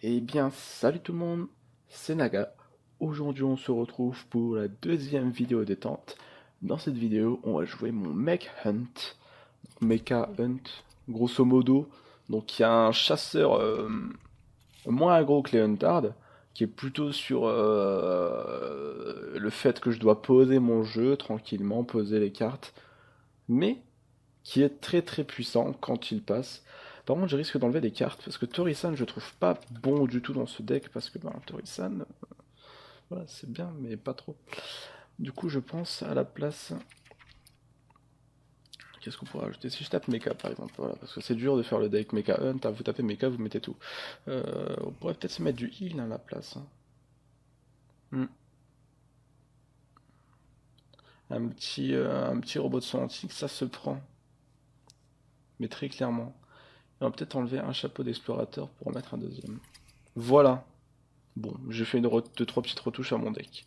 Eh bien, salut tout le monde, c'est Naga. Aujourd'hui, on se retrouve pour la deuxième vidéo détente. Dans cette vidéo, on va jouer mon Mech Hunt. Mecha Hunt, grosso modo. Donc, il y a un chasseur moins aggro que les Huntard, qui est plutôt sur le fait que je dois poser mon jeu tranquillement, poser les cartes, mais qui est très très puissant quand il passe. Par contre, je risque d'enlever des cartes parce que Torisan, je trouve pas bon du tout dans ce deck parce que Torisan, voilà, c'est bien, mais pas trop. Du coup, je pense à la place. Qu'est-ce qu'on pourrait ajouter si je tape Mecha par exemple, voilà, parce que c'est dur de faire le deck Mecha Hunt. Hein, vous tapez Mecha, vous mettez tout. On pourrait peut-être se mettre du heal à la place. Hein. Hmm. Un petit robot de son antique, ça se prend, mais très clairement. Et on va peut-être enlever un chapeau d'explorateur pour en mettre un deuxième. Voilà. Bon, j'ai fait deux, trois petites retouches à mon deck.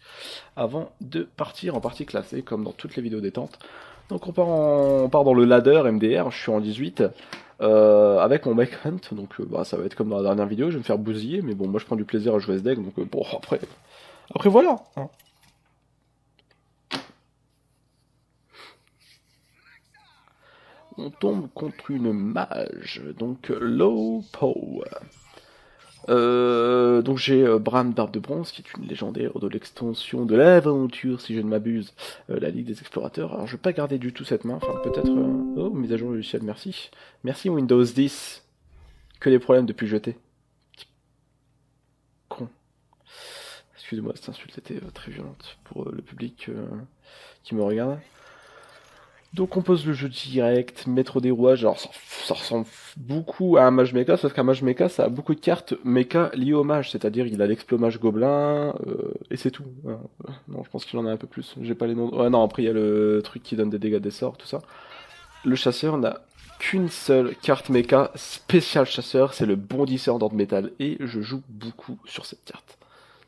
Avant de partir en partie classée, comme dans toutes les vidéos détente. Donc on part dans le ladder MDR, je suis en 18, avec mon Mech Hunt, donc ça va être comme dans la dernière vidéo, je vais me faire bousiller, mais bon, moi je prends du plaisir à jouer ce deck, donc bon, après voilà. Hein. On tombe contre une mage, donc low power. Donc j'ai Bran Barbe de Bronze, qui est une légendaire de l'extension de l'aventure, si je ne m'abuse, la Ligue des Explorateurs. Alors je vais pas garder du tout cette main, enfin peut-être... Oh, mise à jour logicielle, merci. Merci Windows 10. Que des problèmes depuis jeté. Con. Excusez-moi, cette insulte était très violente pour le public qui me regarde. Donc on pose le jeu direct, mettre des rouages, alors ça ressemble beaucoup à un mage mecha, sauf qu'un mage mecha ça a beaucoup de cartes mecha liées au mage, c'est-à-dire il a l'explomage gobelin, et c'est tout. Non, je pense qu'il en a un peu plus, j'ai pas les noms. Ouais non, après il y a le truc qui donne des dégâts des sorts, tout ça. Le chasseur n'a qu'une seule carte mecha spécial chasseur, c'est le bondisseur d'ordre métal, et je joue beaucoup sur cette carte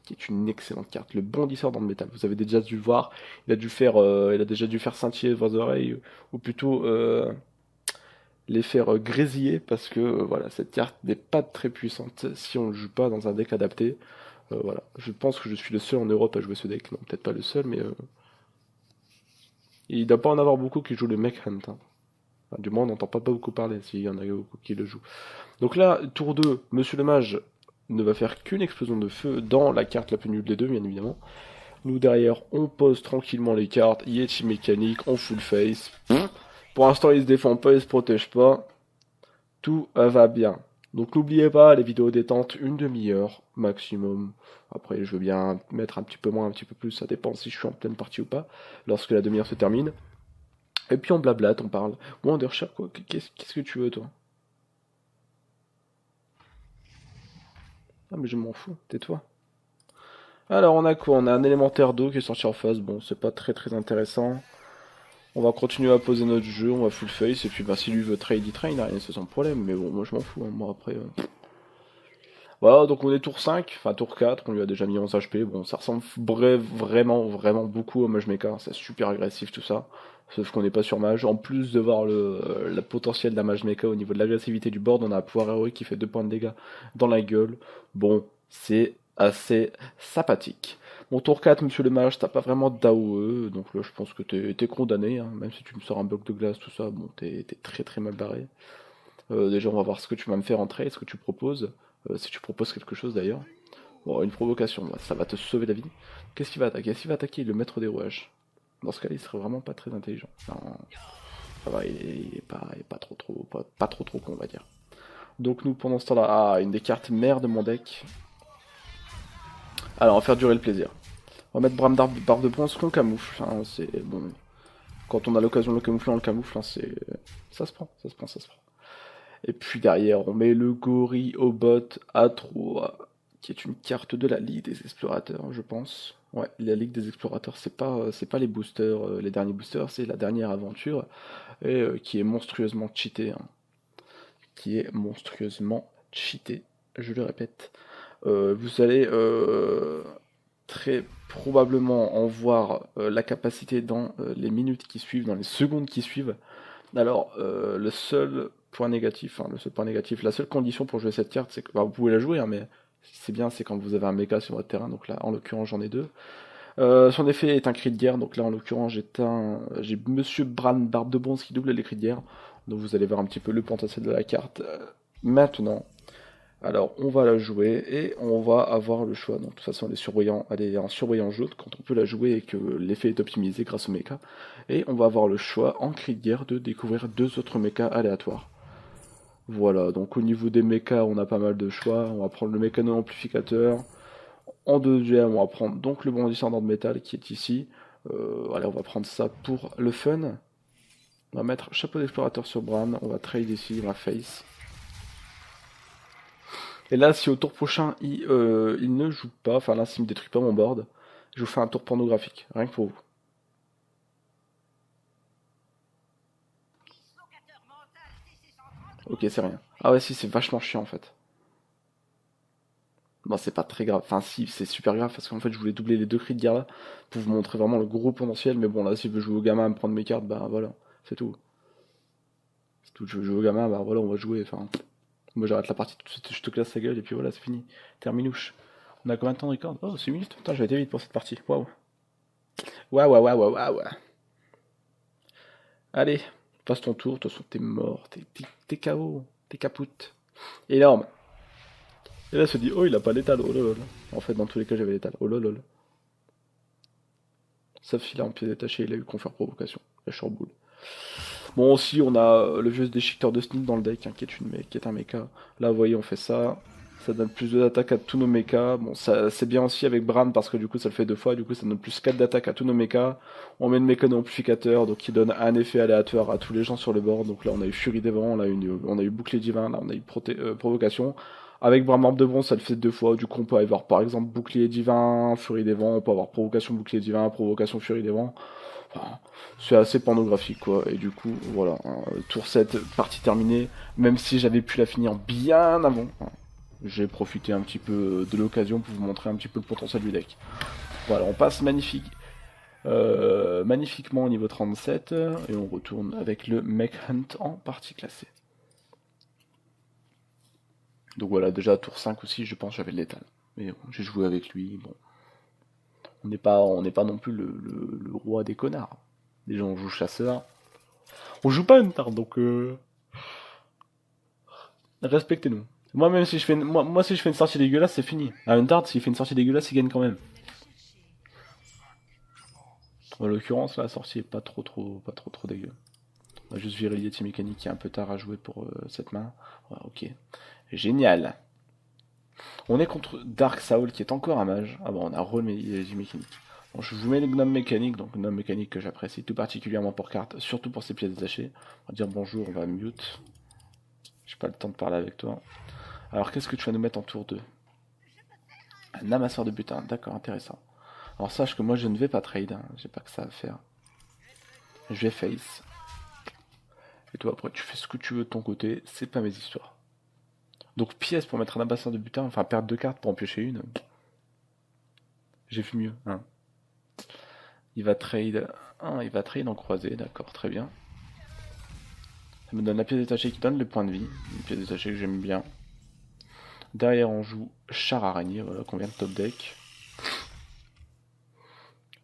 qui est une excellente carte. Le bondisseur dans le métal. Vous avez déjà dû le voir. Il a déjà dû faire scintiller vos oreilles, ou plutôt les faire grésiller, parce que voilà, cette carte n'est pas très puissante si on ne joue pas dans un deck adapté. Voilà, je pense que je suis le seul en Europe à jouer ce deck. Non, peut-être pas le seul, mais il ne doit pas en avoir beaucoup qui jouent le Mech Hunt. Hein. Enfin, du moins, on n'entend pas beaucoup parler s'il y en a beaucoup qui le jouent. Donc là, tour 2, Monsieur le Mage ne va faire qu'une explosion de feu dans la carte la plus nulle des deux, bien évidemment. Nous derrière, on pose tranquillement les cartes, Yeti mécanique, on full face. Pour l'instant, il se défend pas, il se protège pas. Tout va bien. Donc n'oubliez pas, les vidéos détente, une demi-heure maximum. Après, je veux bien mettre un petit peu moins, un petit peu plus, ça dépend si je suis en pleine partie ou pas, lorsque la demi-heure se termine. Et puis on blablate, on parle. Wondershark, quoi, qu'est-ce que tu veux, toi? Ah, mais je m'en fous, tais-toi. Alors, on a quoi? On a un élémentaire d'eau qui est sorti en face. Bon, c'est pas très très intéressant. On va continuer à poser notre jeu, on va full face, et puis bah, si lui veut trade, il trade, rien, c'est son problème, mais bon, moi je m'en fous, hein, moi après... Voilà, donc on est tour 5, enfin tour 4, on lui a déjà mis 11 HP, bon, ça ressemble vraiment beaucoup au Mage Mecha, c'est super agressif tout ça, sauf qu'on n'est pas sur Mage, en plus de voir le potentiel d'un Mage Mecha au niveau de l'agressivité du board, on a un pouvoir héroïque qui fait 2 points de dégâts dans la gueule, bon, c'est assez sympathique. Mon tour 4, monsieur le mage, t'as pas vraiment d'AOE, donc là je pense que t'es condamné, hein, même si tu me sors un bloc de glace, tout ça, bon, t'es très très mal barré. Déjà, on va voir ce que tu vas me faire en trade, ce que tu proposes, si tu proposes quelque chose d'ailleurs. Bon, une provocation, bah, ça va te sauver la vie. Qu'est-ce qu'il va attaquer? Est-ce qu'il va attaquer le maître des rouages? Dans ce cas-là, il serait vraiment pas très intelligent. Non, ça va, il est pas trop con, on va dire. Donc nous, pendant ce temps-là, une des cartes mères de mon deck. Alors, on va faire durer le plaisir. On va mettre Barbe de Bronze qu'on camoufle. Hein, c'est bon. Quand on a l'occasion de le camoufler, on le camoufle. Hein, ça se prend, ça se prend, ça se prend. Et puis derrière, on met le Gorille au bot A3, qui est une carte de la Ligue des Explorateurs, je pense. Ouais, la Ligue des Explorateurs, c'est pas les boosters, les derniers boosters, c'est la dernière aventure, et qui est monstrueusement cheatée. Hein. Qui est monstrueusement cheatée, je le répète. Vous allez très probablement en voir la capacité dans les minutes qui suivent, dans les secondes qui suivent. Alors, le seul point négatif, la seule condition pour jouer cette carte, c'est que bah, vous pouvez la jouer, hein, mais C'est bien, c'est quand vous avez un méca sur votre terrain, donc là, en l'occurrence, j'en ai deux. Son effet est un cri de guerre, donc là, en l'occurrence, j'ai Monsieur Bran, barbe de bronze, qui double les cris de guerre. Donc vous allez voir un petit peu le potentiel de la carte. Maintenant, alors on va la jouer et on va avoir le choix. Donc de toute façon, elle est en surbrillant jaune quand on peut la jouer et que l'effet est optimisé grâce au mecha. Et on va avoir le choix en cri de guerre de découvrir deux autres mechas aléatoires. Voilà, donc au niveau des mechas, on a pas mal de choix. On va prendre le mécano amplificateur. En deuxième, on va prendre donc le bondisseur d'ordre métal qui est ici. Allez, on va prendre ça pour le fun. On va mettre chapeau d'explorateur sur Bran. On va trade ici, on va face. Et là, si au tour prochain, il ne joue pas, enfin là, s'il me détruit pas mon board, je vous fais un tour pornographique, rien que pour vous. Ok, c'est rien. Ah ouais, si, c'est vachement chiant en fait. Bon, c'est pas très grave. Enfin, si, c'est super grave parce qu'en fait, je voulais doubler les deux cris de guerre là pour vous montrer vraiment le gros potentiel. Mais bon, là, si je veux jouer au gamin, me prendre mes cartes, bah voilà, c'est tout. C'est tout. Je veux jouer au gamin, bah voilà, on va jouer. Enfin, moi j'arrête la partie tout de suite, je te classe la gueule et puis voilà, c'est fini. Terminouche. On a combien de temps de record? Oh, 6 minutes. Putain, j'ai été vite pour cette partie. Waouh. Waouh, waouh, waouh, waouh, waouh. Allez, passe ton tour. De toute façon, t'es mort. T'es KO. T'es capoute. Énorme. Et là, elle se dit, oh, il a pas l'étal. Oh lol. En fait, dans tous les cas, j'avais l'étal. Oh lol. Sauf s'il a en pied détaché, il a eu confère provocation. La chamboule. Bon, aussi, on a le vieux déchiqueteur de sneak dans le deck, hein, qui est un mecha. Là, vous voyez, on fait ça. Ça donne plus d'attaque à tous nos mechas. Bon, ça, c'est bien aussi avec Bran parce que du coup, ça le fait deux fois. Du coup, ça donne plus 4 d'attaque à tous nos mechas. On met le mécano amplificateur, donc qui donne un effet aléatoire à tous les gens sur le board. Donc là, on a eu Furie des Vents, on a eu Bouclier Divin, là, on a eu Provocation. Avec Bran Marbre de Bronze, ça le fait deux fois. Du coup, on peut avoir par exemple Bouclier Divin, Furie des Vents. On peut avoir Provocation, Bouclier Divin, Provocation, Furie des Vents. Enfin, c'est assez pornographique quoi, et du coup voilà, hein, tour 7, partie terminée, même si j'avais pu la finir bien avant, hein. J'ai profité un petit peu de l'occasion pour vous montrer un petit peu le potentiel du deck. Voilà, on passe magnifiquement au niveau 37, et on retourne avec le Mech Hunt en partie classée. Donc voilà, déjà tour 5 aussi, je pense j'avais l'étal. Mais bon, j'ai joué avec lui, bon. On n'est pas non plus le roi des connards. Déjà on joue chasseur. On joue pas une tarte, donc respectez-nous. Moi même si je fais moi si je fais une sortie dégueulasse, c'est fini. À une tarte, s'il fait une sortie dégueulasse, il gagne quand même. En l'occurrence, la sortie est pas trop dégueu. On va juste virer l'Yeti mécanique qui est un peu tard à jouer pour cette main. Ouais, ok. Génial. On est contre Dark Saul qui est encore un mage. Ah bon, on a remis l'Yeti mécanique. Bon, je vous mets le gnome mécanique, donc gnome mécanique que j'apprécie tout particulièrement pour carte, surtout pour ses pièces détachées. On va dire bonjour, on va mute. J'ai pas le temps de parler avec toi. Alors qu'est-ce que tu vas nous mettre en tour 2? Un amasseur de butin, d'accord, intéressant. Alors sache que moi je ne vais pas trade, hein. J'ai pas que ça à faire. Je vais face. Et toi après tu fais ce que tu veux de ton côté, c'est pas mes histoires. Donc pièce pour mettre un amasseur de butin, enfin perdre deux cartes pour en piocher une. J'ai fait mieux, hein. Il va trade en croisé, d'accord, très bien. Ça me donne la pièce détachée qui donne le point de vie, une pièce détachée que j'aime bien. Derrière on joue char araignée, voilà, qu'on vient de top deck.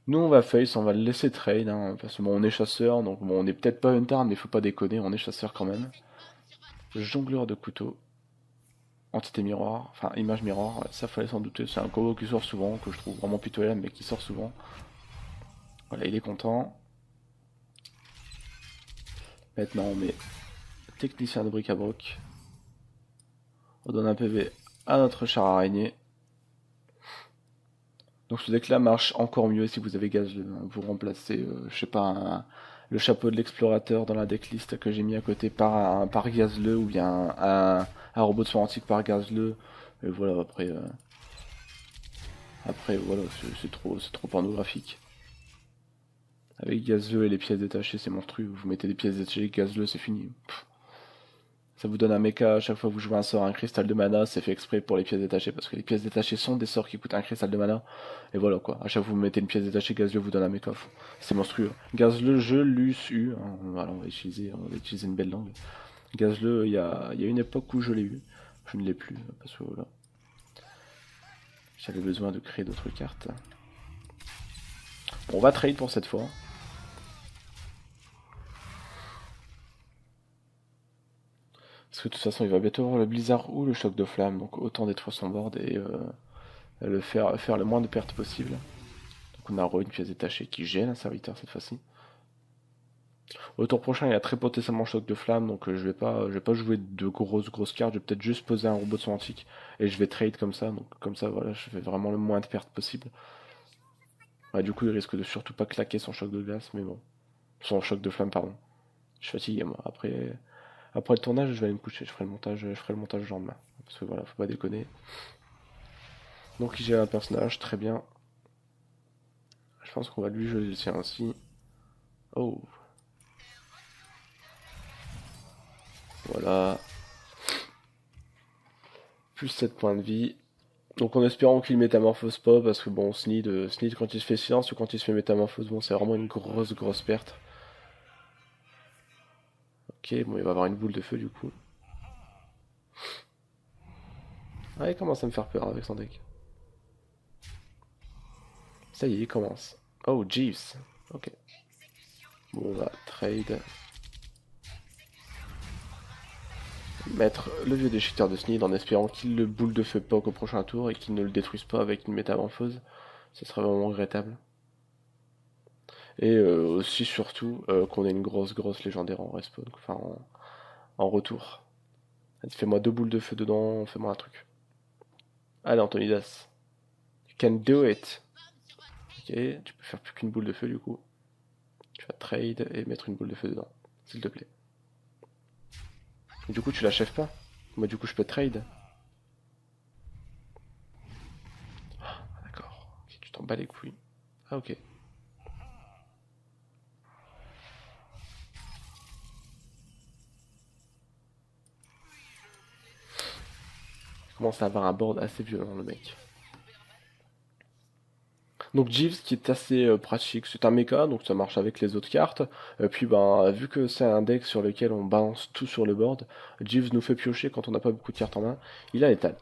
Nous on va face, on va le laisser trade, hein, parce que bon on est chasseur, donc bon on est peut-être pas une tarn, mais faut pas déconner, on est chasseur quand même. Jongleur de couteau. Entité miroir, enfin image miroir, ça fallait s'en douter, c'est un combo qui sort souvent, que je trouve vraiment pitoyable, mais qui sort souvent. Voilà, il est content. Maintenant on met technicien de bric-à-broc. On donne un PV à notre char araignée. Donc ce deck là marche encore mieux si vous avez Gazleux. Vous remplacez, je sais pas, le chapeau de l'explorateur dans la decklist que j'ai mis à côté par Gazleux, ou bien un robot de soin antique par Gazleux. Et voilà, après voilà, c'est trop pornographique. Avec Gazleux et les pièces détachées, c'est monstrueux. Vous mettez des pièces détachées, Gazleux, c'est fini. Pff. Ça vous donne un mecha à chaque fois que vous jouez un sort, un cristal de mana, c'est fait exprès pour les pièces détachées, parce que les pièces détachées sont des sorts qui coûtent un cristal de mana, et voilà quoi, à chaque fois que vous mettez une pièce détachée, Gazleux vous donne un mecha, c'est monstrueux. Gazleux, je l'ai eu, hein. Voilà, on va utiliser une belle langue. Gazleux, il y a une époque où je l'ai eu, je ne l'ai plus, parce que voilà. J'avais besoin de créer d'autres cartes. Bon, on va trade pour cette fois. Parce que de toute façon, il va bientôt avoir le blizzard ou le choc de flamme. Donc autant détruire son board et faire le moins de pertes possible. Donc on a une pièce détachée qui gêne un serviteur cette fois-ci. Au tour prochain, il y a très potentiellement choc de flamme, donc je vais pas jouer de grosses cartes, je vais peut-être juste poser un robot de son antique et je vais trade comme ça, donc comme ça voilà, je fais vraiment le moins de pertes possible. Ouais, du coup, il risque de surtout pas claquer son choc de glace, mais bon. Son choc de flamme, pardon. Je suis fatigué moi. Après le tournage, je vais aller me coucher, je ferai le montage le lendemain. Parce que voilà, faut pas déconner. Donc j'ai un personnage, très bien. Je pense qu'on va lui jouer le sien aussi. Oh. Voilà. Plus 7 points de vie. Donc en espérant qu'il métamorphose pas, parce que bon, Sneed quand il se fait silence ou quand il se fait métamorphose, bon, c'est vraiment une grosse perte. Ok, bon, il va avoir une boule de feu du coup. Ah, il commence à me faire peur avec son deck. Ça y est, il commence. Oh, Jeeves. Ok. Bon, on va trade. Mettre le vieux déchiqueteur de Sneed en espérant qu'il le boule de feu poke au prochain tour et qu'il ne le détruise pas avec une métamorphose. Ce serait vraiment regrettable. Et aussi surtout qu'on ait une grosse légendaire en respawn, enfin en retour. Fais-moi 2 boules de feu dedans, fais-moi un truc. Allez Antonidas. You can do it. Ok, tu peux faire plus qu'une boule de feu du coup. Tu vas trade et mettre une boule de feu dedans, s'il te plaît. Et du coup tu l'achèves pas. Moi du coup je peux trade. Ah, d'accord. Okay, tu t'en bats les couilles. Ah ok. Il commence à avoir un board assez violent le mec. Donc Jeeves qui est assez pratique, c'est un mecha, donc ça marche avec les autres cartes. Et puis ben vu que c'est un deck sur lequel on balance tout sur le board, Jeeves nous fait piocher quand on n'a pas beaucoup de cartes en main. Il a l'étal.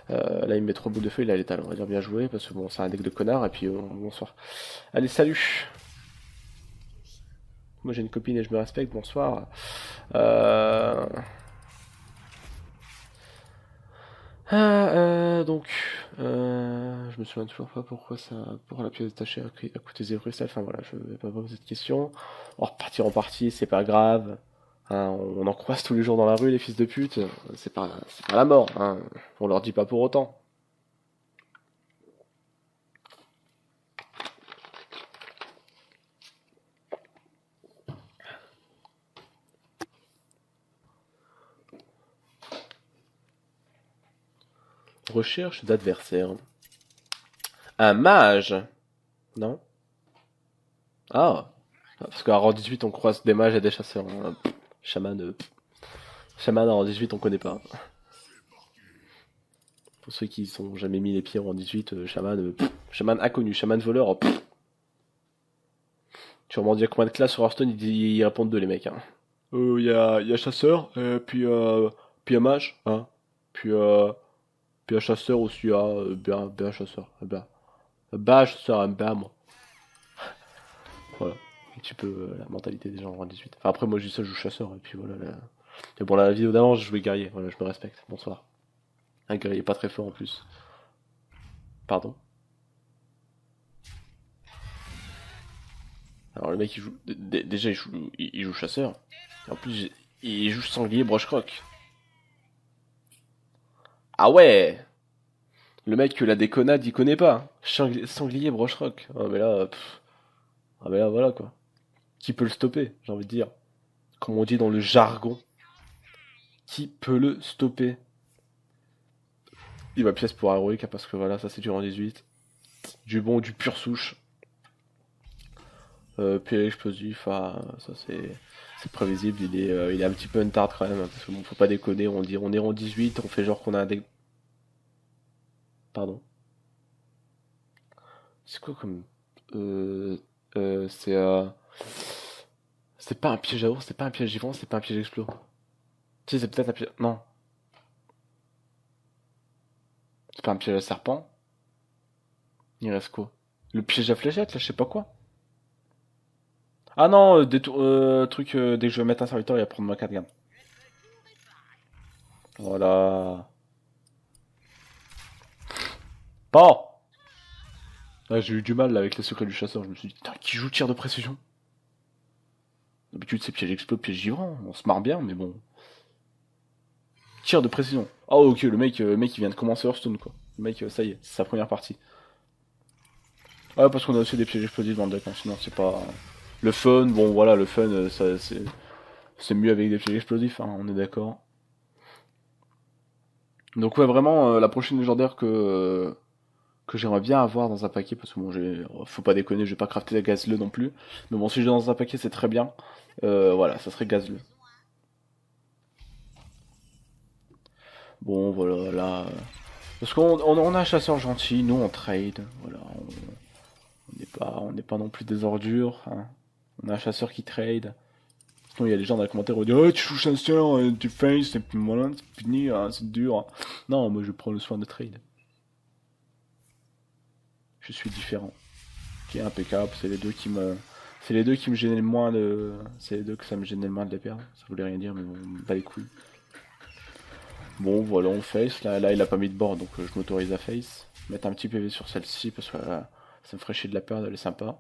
Là il me met 3 boules de feu, il a l'étal. On va dire bien joué parce que bon c'est un deck de connard et puis bonsoir. Allez salut. Moi j'ai une copine et je me respecte, bonsoir. Euh... Donc, je me souviens toujours pas pourquoi la pièce détachée a coûté 0 cristal. Enfin voilà, je vais pas poser cette question. On repartir en partie, c'est pas grave. Hein, on en croise tous les jours dans la rue, les fils de pute. C'est pas la mort. Hein. On leur dit pas pour autant. Recherche d'adversaire. Un mage. Non. Ah. Parce qu'à rang 18, on croise des mages et des chasseurs. Hein. Chaman, chaman à rang 18, on connaît pas. Pour ceux qui sont jamais mis les pieds en 18, chaman inconnu, chaman voleur. Tu vas m'en dire combien de classes sur Hearthstone, ils répondent deux les mecs. Hein. Y a chasseur, puis y a mage, hein. Puis, puis y a chasseur aussi, bien chasseur, bien chasseur, bien moi. Voilà. Un petit peu la mentalité des gens en 18. Enfin après moi je dis ça, je joue chasseur, et puis voilà. Mais bon la vidéo d'avant je jouais guerrier, voilà je me respecte, bonsoir. Un guerrier pas très fort en plus. Pardon. Alors le mec il joue. Déjà il joue chasseur. Et en plus il joue sanglier broche-croc. Ah ouais. Le mec que la déconnade il connaît pas. Sanglier broche-croc. Ah mais là. Ah mais là voilà quoi. Qui peut le stopper, j'ai envie de dire. Comme on dit dans le jargon. Qui peut le stopper? Il va pièce pour héroïque parce que voilà, ça c'est du rang 18. Du bon, du pur souche. Puis explosif, ah, ça c'est prévisible, il est un petit peu untard quand même, hein, parce que bon, faut pas déconner, on dit on est en 18, on fait genre qu'on a un deck. Pardon. C'est quoi comme. Euh, euh, c'est euh, c'est pas un piège à ours, c'est pas un piège vivant, c'est pas un piège explos. Si, c'est peut-être un piège. Non, c'est pas un piège à serpent. Il reste quoi? Le piège à fléchette, là, je sais pas quoi. Ah non, truc, dès que je vais mettre un serviteur, il va prendre ma 4 garde. Voilà. Bon! Ah, j'ai eu du mal là, avec les secrets du chasseur. Je me suis dit, putain, qui joue tir de précision? D'habitude, c'est piège explo, piège givrant. On se marre bien, mais bon. Tir de précision. Ah, ok, le mec il vient de commencer Hearthstone, quoi. Le mec, ça y est, c'est sa première partie. Ouais, parce qu'on a aussi des pièges explosifs dans le deck, hein, sinon c'est pas. Le fun, bon voilà, le fun, ça, c'est mieux avec des pièges explosifs, hein, on est d'accord. Donc ouais, vraiment, la prochaine légendaire que j'aimerais bien avoir dans un paquet, parce que bon, faut pas déconner, je vais pas crafter la Gazelle non plus, mais bon, si j'ai dans un paquet, c'est très bien. Voilà, ça serait Gazelle. Bon, voilà, là... Parce qu'on a un chasseur gentil, nous on trade, voilà, on n'est pas non plus des ordures, hein. On a un chasseur qui trade. Sinon, il y a des gens dans les commentaires qui vont dire oh, tu joues chasseur, tu face, c'est voilà, c'est fini, hein, c'est dur. Non, moi je prends le soin de trade. Je suis différent. Qui est impeccable, c'est les deux qui me. C'est les deux qui me gênaient le moins de. C'est les deux que ça me gênait le moins de les perdre. Ça voulait rien dire, mais bon, pas les couilles. Bon, voilà, on face. Là, il a pas mis de board, donc je m'autorise à face. Mettre un petit PV sur celle-ci, parce que ça me ferait chier de la perdre, elle est sympa.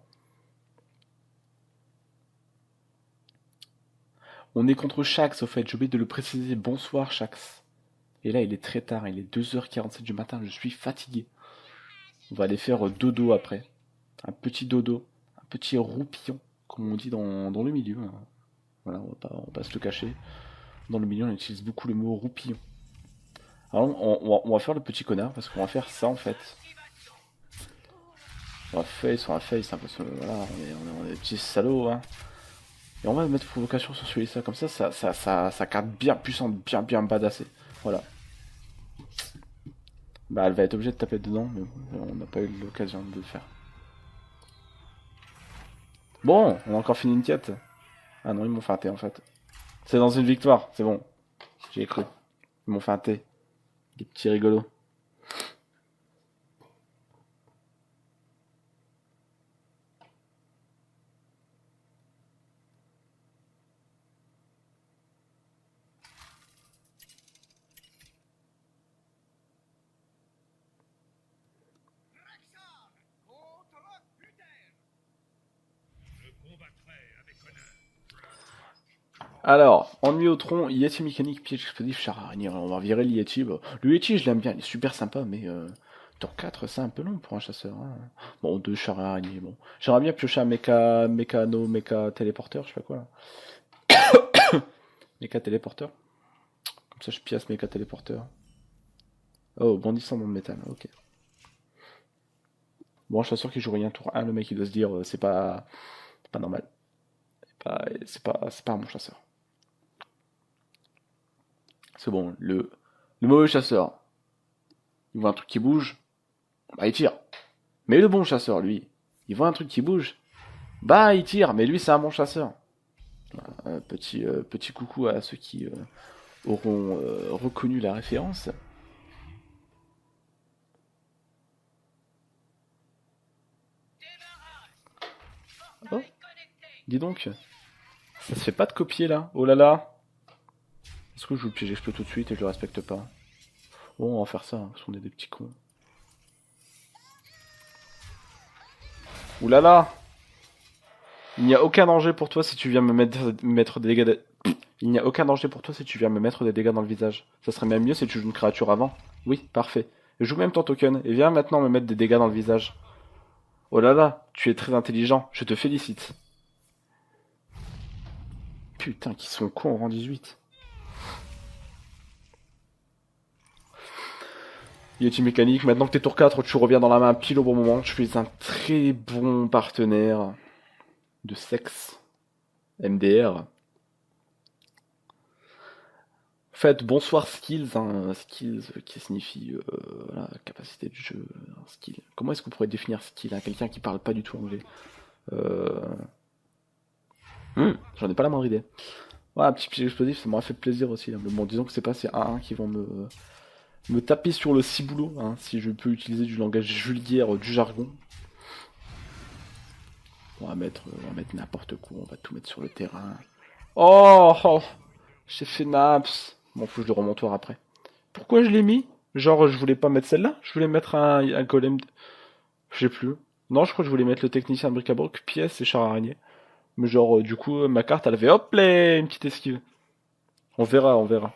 On est contre Shax, au fait, j'ai oublié de le préciser. Bonsoir, Shax. Et là, il est très tard, il est 2h47 du matin, je suis fatigué. On va aller faire dodo après. Un petit dodo, un petit roupillon, comme on dit dans le milieu, hein. Voilà, on va pas se le cacher. Dans le milieu, on utilise beaucoup le mot roupillon. Alors, on va faire le petit connard, parce qu'on va faire ça en fait. On va face, hein, parce que voilà, on est des petits salauds, hein. Et on va mettre provocation sur celui-là, comme ça carte bien puissante, bien badassée. Voilà. Bah, elle va être obligée de taper dedans, mais bon, on n'a pas eu l'occasion de le faire. Bon, on a encore fini une quête. Ah non, ils m'ont fait un thé en fait. C'est dans une victoire, c'est bon. J'y ai cru. Ils m'ont fait un thé. Des petits rigolos. Alors, ennui au tronc, Yeti mécanique, piège explosif, char araignée. On va virer le Yeti. Bah, le Yeti, je l'aime bien, il est super sympa, mais tour 4, c'est un peu long pour un chasseur, hein. Bon, 2 chars araignées, bon. J'aimerais bien piocher un méca téléporteur, je sais pas quoi là. Méca téléporteur. Comme ça, je piasse méca téléporteur. Oh, bondissant dans le métal, ok. Bon, un chasseur qui joue rien tour 1, le mec il doit se dire, c'est pas normal. C'est pas un bon chasseur. C'est bon, le mauvais chasseur, il voit un truc qui bouge, bah il tire. Mais le bon chasseur, lui, il voit un truc qui bouge, bah il tire. Mais lui, c'est un bon chasseur. Petit coucou à ceux qui auront reconnu la référence. Oh, dis donc, ça se fait pas de copier là. Oh là là. Est-ce que je joue le piège explose tout de suite et je le respecte pas? Bon, on va faire ça, hein, parce qu'on est des petits cons. Ouh là là. Il n'y a aucun danger pour toi si tu viens me mettre des dégâts. Il n'y a aucun danger pour toi si tu viens me mettre des dégâts dans le visage. Ça serait même mieux si tu joues une créature avant. Oui, parfait. Joue même ton token et viens maintenant me mettre des dégâts dans le visage. Oh là là, tu es très intelligent, je te félicite. Putain, qu'ils sont cons en rang 18. Yeti mécanique, maintenant que t'es tour 4, tu reviens dans la main pile au bon moment. Tu es un très bon partenaire de sexe. MDR. En fait, bonsoir skills, hein, skills qui signifie voilà, capacité de jeu, skill. Comment est-ce qu'on pourrait définir skill, hein, quelqu'un qui parle pas du tout anglais? euh... J'en ai pas la moindre idée. Ouais, un petit piège explosif, ça m'aurait fait plaisir aussi, hein. Mais bon, disons que c'est pas ces 1-1 qui vont me taper sur le ciboulot, hein, si je peux utiliser du langage vulgaire, du jargon. On va mettre n'importe quoi, on va tout mettre sur le terrain. Oh, j'ai fait naps. Bon, faut que je le remontoir après. Pourquoi je l'ai mis? Genre, je voulais pas mettre celle-là, je voulais mettre un golem. Je sais plus. Non, je crois que je voulais mettre le technicien de bric-à-brac, pièce et char araignée. Mais genre, du coup, ma carte, elle avait hop là, une petite esquive. On verra, on verra.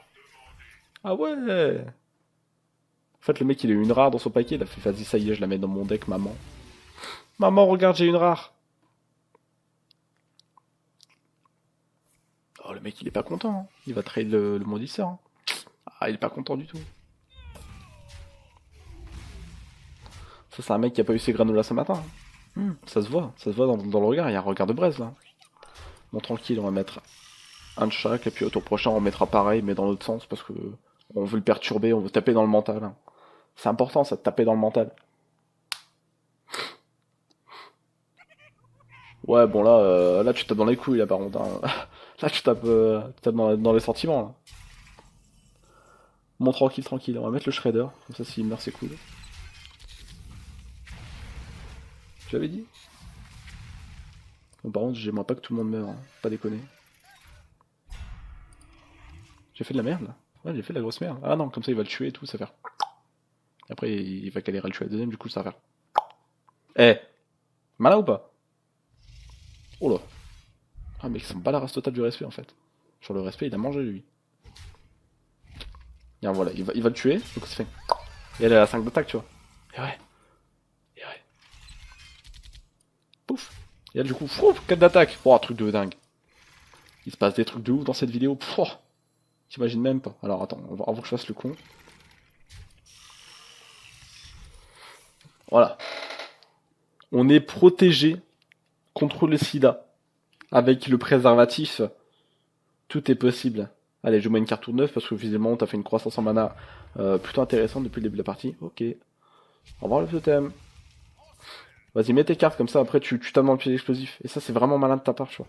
Ah ouais. En fait, le mec, il a eu une rare dans son paquet, il a fait, vas-y, ça y est, je la mets dans mon deck, maman. Maman, regarde, j'ai une rare. Oh, le mec, il est pas content, hein. Il va trade le maudisseur, hein. Ah, il est pas content du tout. Ça, c'est un mec qui a pas eu ses granolas ce matin, hein. Ça se voit dans le regard, il y a un regard de braise, là. Bon, tranquille, on va mettre un de chaque, et puis au tour prochain, on mettra pareil, mais dans l'autre sens, parce que on veut le perturber, on veut taper dans le mental, hein. C'est important, ça, de taper dans le mental. Ouais, bon, là, tu tapes dans les couilles, là, par contre, hein. Là, tu tapes dans les sentiments, là. Bon, tranquille, tranquille, on va mettre le shredder, comme ça, s'il meurt, c'est cool. J'avais dit. Bon, par contre, j'aimerais pas que tout le monde meure, hein. Pas déconner. J'ai fait de la merde, là. Ouais, j'ai fait de la grosse merde. Ah non, comme ça, il va le tuer et tout, ça va faire. Après, il va galérer à le tuer à la deuxième, du coup, ça va faire. Eh, malin ou pas? Oh là. Ah, mec, ça me bat la race totale du respect, en fait. Sur le respect, il a mangé, lui. Et voilà, il va le tuer, du coup, ça fait. Et elle est à 5 d'attaque, tu vois. Et ouais. Et ouais. Pouf. Et elle, du coup, 4 d'attaque. Oh, un truc de dingue. Il se passe des trucs de ouf dans cette vidéo. T'imagines même pas. Alors, attends, avant que je fasse le con. Voilà. On est protégé contre le sida. Avec le préservatif, tout est possible. Allez, je mets une carte tour 9 parce que visiblement t'as fait une croissance en mana plutôt intéressante depuis le début de la partie. Ok. Au revoir le totem. Vas-y, mets tes cartes comme ça, après tu tapes dans le pied explosif. Et ça, c'est vraiment malin de ta part, tu vois.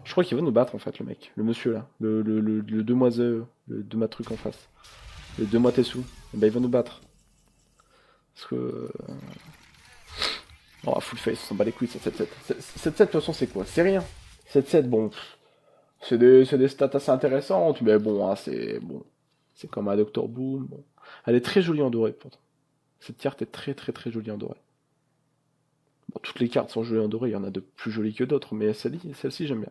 Je crois qu'il va nous battre en fait, le mec. Le monsieur là. Le demoiselle. Le de ma truc en face. Le deux mois Tessu. Et ben il va nous battre. Parce que. Oh, full face, on s'en bat les couilles, 7-7. 7-7, de toute façon, c'est quoi? C'est rien. 7-7, bon. C'est des stats assez intéressantes, mais bon, hein, c'est bon. C'est comme un Dr. Boom. Bon. Elle est très jolie en doré, pourtant. Cette carte est très très très jolie en doré. Bon, toutes les cartes sont jolies en doré, il y en a de plus jolies que d'autres, mais celle-ci j'aime bien.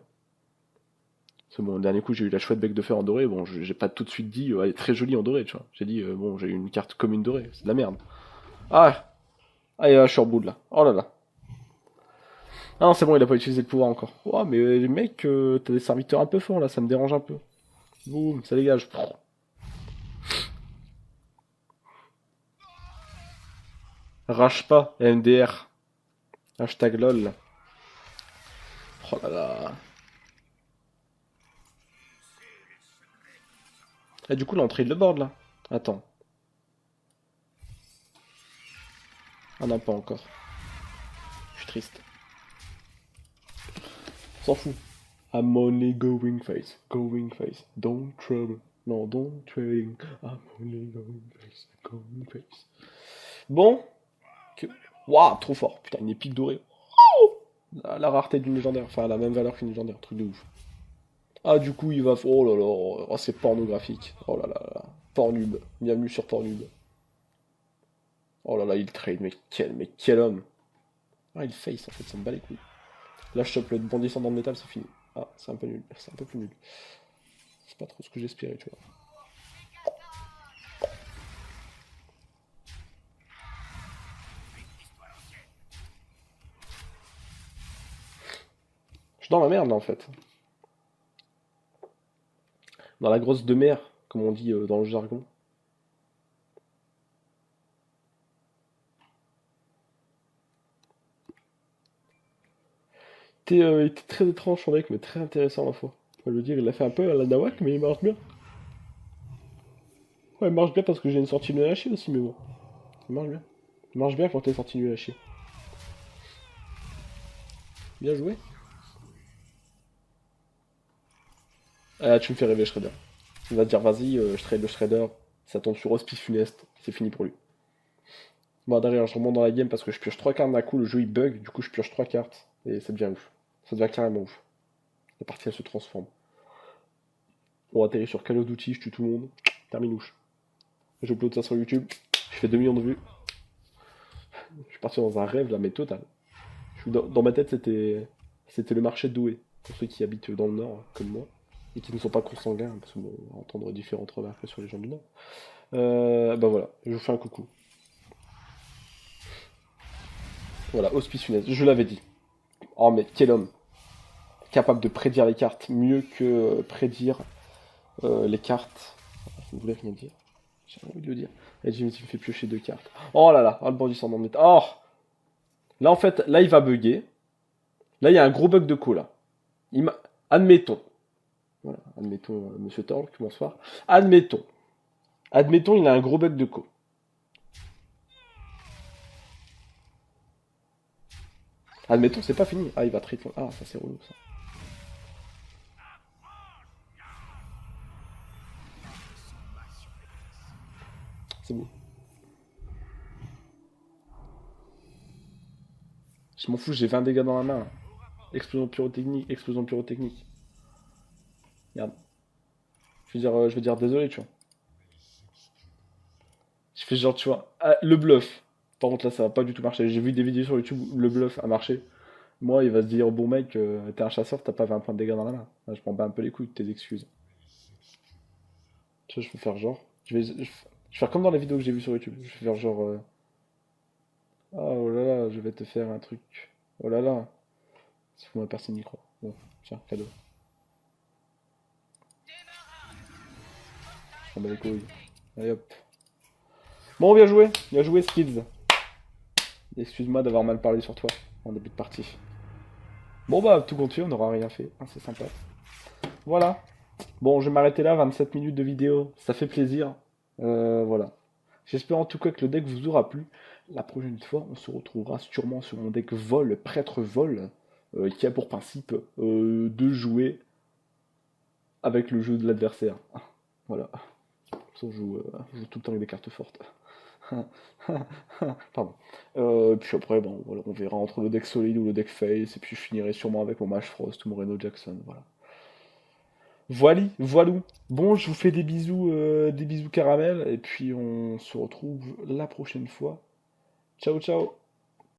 Parce que bon, le dernier coup j'ai eu la chouette bec de fer en doré, bon, j'ai pas tout de suite dit, elle est très jolie en doré, tu vois. J'ai dit, bon, j'ai eu une carte commune dorée, c'est de la merde. Ah, allez, là, je suis en bout là. Oh là là. Ah non, c'est bon, il a pas utilisé le pouvoir encore. Oh, mais mec, t'as des serviteurs un peu forts là, ça me dérange un peu. Boum, ça dégage. Rage pas, MDR. Hashtag lol. Oh là là. Et du coup, l'entrée de le board là. Attends. Ah non, pas encore. Je suis triste. On s'en fout. I'm only going face. Going face. Don't trouble. Non, don't trading. I'm only going face. Going face. Bon. Que... Waouh, trop fort. Putain, une épique dorée. La rareté d'une légendaire. Enfin, la même valeur qu'une légendaire. Truc de ouf. Ah, du coup, il va. Oh là là. Oh, c'est pornographique. Oh là là là. Pornhub. Bienvenue sur Pornhub. Oh là là, il trade. Mais quel homme. Ah, il face en fait. Ça me bat les couilles. Là, je chope le bondissant dans le métal, c'est fini. Ah, c'est un peu nul. C'est un peu plus nul. C'est pas trop ce que j'espérais, tu vois. Je suis dans la merde, là, en fait. Dans la grosse de mer, comme on dit dans le jargon. Il était très étrange son deck, mais très intéressant à la fois. On va le dire, il l'a fait un peu à la Nawak, mais il marche bien. Ouais, il marche bien parce que j'ai une sortie nulle à chier aussi, mais bon. Il marche bien. Il marche bien quand t'es sorti nulle à chier. Bien joué. Ah, tu me fais rêver, Shredder. Il va te dire, vas-y, je trade le Shredder. Ça tombe sur Hospice Funeste, c'est fini pour lui. Bon, derrière, je remonte dans la game parce que je pioche 3 cartes d'un coup, le jeu il bug, du coup je pioche 3 cartes, et ça devient ouf. Ça devient carrément ouf. La partie elle se transforme. On atterrit sur Call of Duty, je tue tout le monde, terminouche. Je upload ça sur YouTube, je fais 2 millions de vues. Je suis parti dans un rêve là, mais total. Dans ma tête, c'était le marché de Douai, pour ceux qui habitent dans le Nord, comme moi, et qui ne sont pas consanguins, parce que bon, on va entendre différentes remarques sur les gens du Nord. Bah voilà, je vous fais un coucou. Voilà, Hospice Funeste, je l'avais dit. Oh mais quel homme, capable de prédire les cartes mieux que prédire les cartes. Ça ne voulait rien dire. J'ai envie de le dire. Et Jimmy me fait piocher 2 cartes. Oh là là, oh, le bandit s'en emmène. Oh, là en fait, là il va bugger. Là il y a un gros bug de co là. Admettons. Voilà, admettons, Monsieur Torque, bonsoir. Admettons. Admettons, il a un gros bug de co. Admettons, c'est pas fini. Ah, il va triple. Ah, ça c'est relou ça. C'est beau. Je m'en fous, j'ai 20 dégâts dans la main. Explosion pyrotechnique, explosion pyrotechnique. Regarde. Je vais dire désolé, tu vois. Je fais genre, tu vois, ah, le bluff. Par contre, là, ça va pas du tout marcher. J'ai vu des vidéos sur YouTube où le bluff a marché. Moi, il va se dire, bon mec, t'es un chasseur, t'as pas 20 points de dégâts dans la main. Là, je prends pas un peu les couilles de tes excuses. Tu vois, je vais faire genre. Je vais faire comme dans les vidéos que j'ai vues sur YouTube. Je vais faire genre. Ah, oh là là, je vais te faire un truc. Oh là là. C'est fou, moi, personne n'y croit. Bon, tiens, cadeau. Je m'en bats les couilles. Allez hop. Bon, bien joué, Skids. Excuse-moi d'avoir mal parlé sur toi en début de partie. Bon bah, tout compte fait, on n'aura rien fait, hein, c'est sympa. Voilà. Bon, je vais m'arrêter là, 27 minutes de vidéo, ça fait plaisir. Voilà. J'espère en tout cas que le deck vous aura plu. La prochaine fois, on se retrouvera sûrement sur mon deck vol, prêtre vol, qui a pour principe de jouer avec le jeu de l'adversaire. Voilà. On joue tout le temps avec des cartes fortes. Pardon. Puis après, bon, voilà, on verra entre le deck solide ou le deck face, et puis je finirai sûrement avec mon Mage Frost ou mon Reno Jackson, voilà. Voilou. Bon, je vous fais des bisous caramel, et puis on se retrouve la prochaine fois. Ciao, ciao.